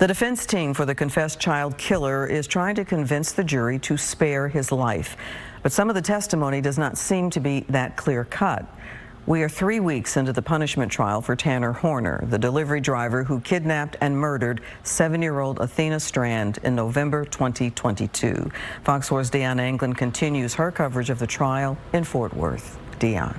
The defense team for the confessed child killer is trying to convince the jury to spare his life. But some of the testimony does not seem to be that clear-cut. We are 3 weeks into the punishment trial for Tanner Horner, the delivery driver who kidnapped and murdered 7-year-old Athena Strand in November 2022. Fox 4's Dionne Anglin continues her coverage of the trial in Fort Worth. Dionne.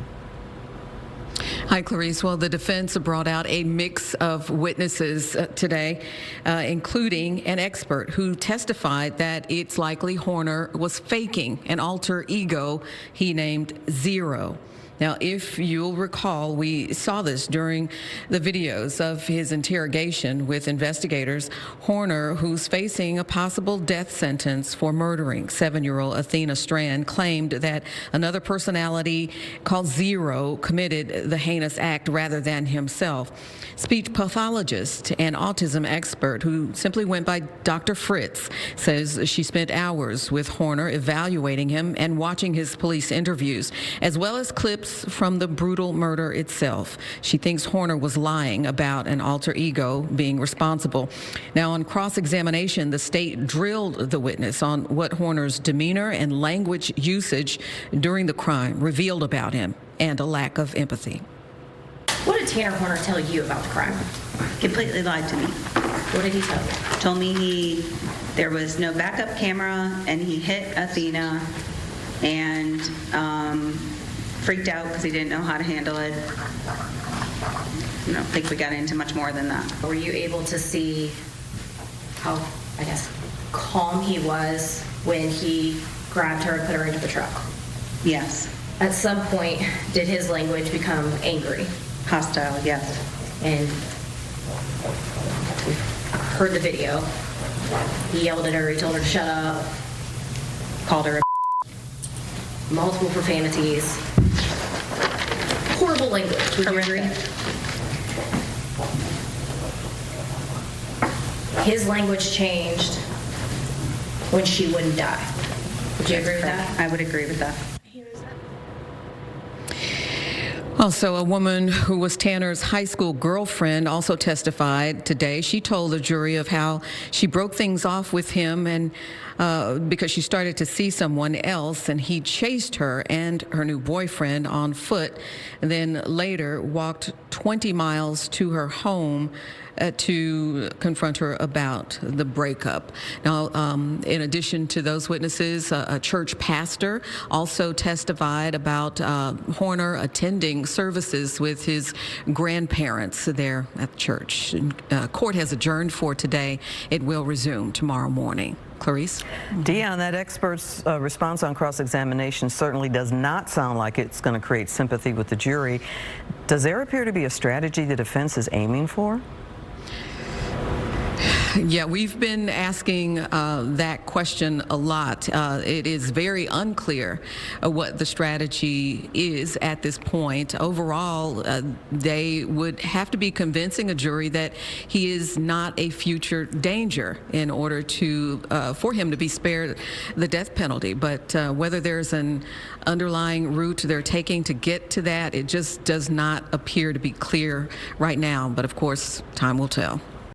Hi, Clarice. Well, the defense brought out a mix of witnesses today, including an expert who testified that it's likely Horner was faking an alter ego he named Zero. Now, if you'll recall, we saw this during the videos of his interrogation with investigators. Horner, who's facing a possible death sentence for murdering 7-year-old Athena Strand, claimed that another personality called Zero committed the heinous act rather than himself. Speech pathologist and autism expert who simply went by Dr. Fritz says she spent hours with Horner evaluating him and watching his police interviews, as well as clips from the brutal murder itself. She thinks Horner was lying about an alter ego being responsible. Now, on cross-examination, the state drilled the witness on what Horner's demeanor and language usage during the crime revealed about him and a lack of empathy. What did Tanner Horner tell you about the crime? Completely lied to me. What did he tell you? Told me there was no backup camera and he hit Athena and freaked out because he didn't know how to handle it. I don't think we got into much more than that. Were you able to see how, I guess, calm he was when he grabbed her and put her into the truck? Yes. At some point, did his language become angry? Hostile, yes. And we've heard the video. He yelled at her, he told her to shut up, called her a multiple profanities. Horrible language, would you agree? His language changed when she wouldn't die. Would you agree with that? I would agree with that. Also, a woman who was Tanner's high school girlfriend also testified today. She told the jury of how she broke things off with him and because she started to see someone else, and he chased her and her new boyfriend on foot, and then later walked 20 miles to her home to confront her about the breakup. Now, in addition to those witnesses, a church pastor also testified about Horner attending services with his grandparents there at the church. Court has adjourned for today. It will resume tomorrow morning. Clarice? Dionne, that expert's response on cross-examination certainly does not sound like it's going to create sympathy with the jury. Does there appear to be a strategy the defense is aiming for? Yeah, we've been asking that question a lot. It is very unclear what the strategy is at this point. Overall, they would have to be convincing a jury that he is not a future danger in order to for him to be spared the death penalty. But whether there's an underlying route they're taking to get to that, it just does not appear to be clear right now. But of course, time will tell.